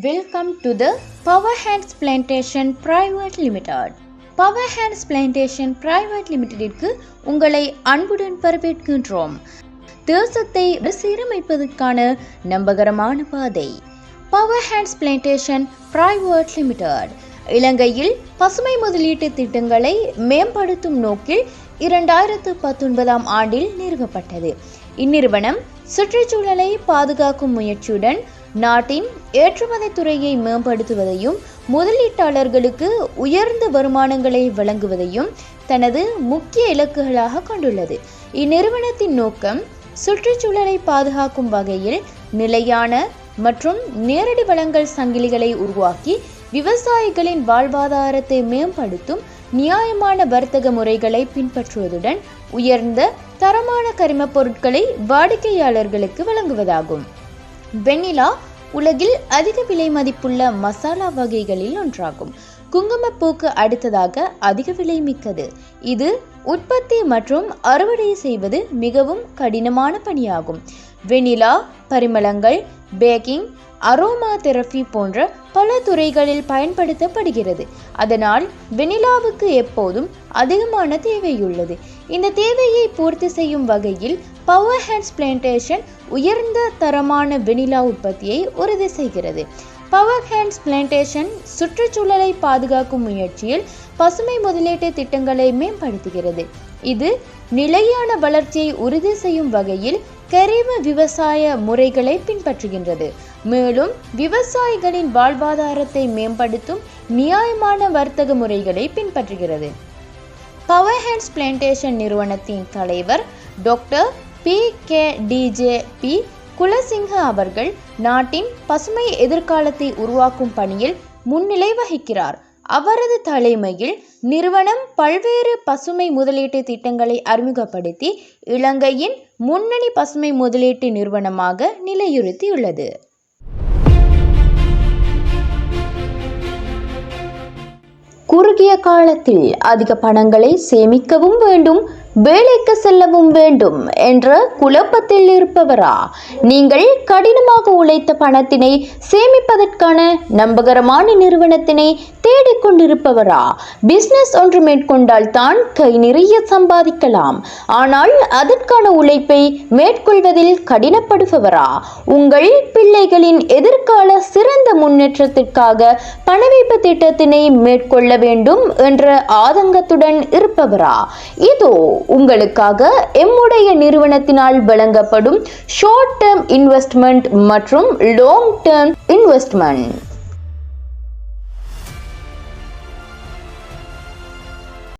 Welcome to the Power Hands Plantation Private Limited. Power Hands Plantation Private Limitedற்கு உங்களை அன்புடன் வரவேற்கின்றோம். தேசத்தை சீரமைப்பதற்கான நம்பகரமான பாதை. Power Hands Plantation Private Limited இலங்கையில் பசுமை முதலீட்டு திட்டங்களை மேம்படுத்தும் நோக்கில் 2019 ஆண்டில் நிறுவப்பட்டது. இந்நிறுவனம் சுற்றுச்சூழலை பாதுகாக்கும் முயற்சியுடன் நாட்டின் ஏற்றுமதி துறையை மேம்படுத்துவதையும் முதலீட்டாளர்களுக்கு உயர்ந்த வருமானங்களை வழங்குவதையும் தனது முக்கிய இலக்குகளாக கொண்டுள்ளது. இந்நிறுவனத்தின் நோக்கம் சுற்றுச்சூழலை பாதுகாக்கும் வகையில் நிலையான மற்றும் நேரடி வளங்கள் சங்கிலிகளை உருவாக்கி விவசாயிகளின் வாழ்வாதாரத்தை மேம்படுத்தும் நியாயமான வர்த்தக முறைகளை பின்பற்றுவதுடன் உயர்ந்த தரமான கரிமப் பொருட்களை வாடிக்கையாளர்களுக்கு வழங்குவதாகும். வெண்ணிலா உலகில் அதிக விலை மதிப்புள்ள மசாலா வகைகளில் ஒன்றாகும். குங்குமப்பூக்கு அடுத்ததாக அதிக விலை மிக்கது. இது உற்பத்தி மற்றும் அறுவடை செய்வது மிகவும் கடினமான பணியாகும். வெண்ணிலா பரிமளங்கள், பேக்கிங், அரோமா தெரபி போன்ற பல துறைகளில் பயன்படுத்தப்படுகிறது. அதனால் வெண்ணிலாவுக்கு எப்போதும் அதிகமான தேவையுள்ளது. இந்த தேவையை பூர்த்தி செய்யும் வகையில் பவர் ஹேண்ட்ஸ் பிளான்டேஷன் உயர்ந்த தரமான வெண்ணிலா உற்பத்தியை உறுதி செய்கிறது. பவர் ஹேண்ட்ஸ் பிளான்டேஷன் சுற்றுச்சூழலை பாதுகாக்கும் முயற்சியில் பசுமை முதலீட்டு திட்டங்களை மேம்படுத்துகிறது. இது நிலையான வளர்ச்சியை உறுதி செய்யும் வகையில் கரிம விவசாய முறைகளை பின்பற்றுகின்றது. மேலும் விவசாயிகளின் வாழ்வாதாரத்தை மேம்படுத்தும் நியாயமான வர்த்தக முறைகளை பின்பற்றுகிறது. பவர் ஹேண்ட்ஸ் பிளான்டேஷன் நிறுவனத்தின் தலைவர் டாக்டர் PKDJP குலசிங்க அவர்கள் நாட்டின் பசுமை எதிர்காலத்தை உருவாக்கும் பணியில் முன்னிலை வகிக்கிறார். அவரது தலைமையில் நிறுவனம் பல்வேறு பசுமை முதலீட்டு திட்டங்களை அறிமுகப்படுத்தி இலங்கையின் முன்னணி பசுமை முதலீட்டு நிறுவனமாக நிலையுறுத்தியுள்ளது. குறுகிய காலத்தில் அதிக பணங்களை சேமிக்கவும் வேண்டும், வேலைக்கு செல்லவும் வேண்டும் என்ற குழப்பத்தில் இருப்பவரா? நீங்கள் கடினமாக உழைத்த பணத்தினை சேமிப்பதற்கான நம்பகரமான நிறுவனத்தினை தேடிக்கொண்டிருப்பவரா? பிசினஸ் ஒன்று மேற்கொண்டால் தான் கை நிறைய சம்பாதிக்கலாம், ஆனால் அதற்கான உழைப்பை மேற்கொள்வதில் கடினப்படுபவரா? உங்கள் பிள்ளைகளின் எதிர்கால சிறந்த முன்னேற்றத்திற்காக பணவீப்பு திட்டத்தினை மேற்கொள்ள வேண்டும் என்ற ஆதங்கத்துடன் இருப்பவரா? இதோ உங்களுக்காக எம்முடைய நிறுவனத்தினால் வழங்கப்படும் ஷார்ட் டேர்ம் இன்வெஸ்ட்மெண்ட் மற்றும் லாங் டேர்ம் இன்வெஸ்ட்மெண்ட்.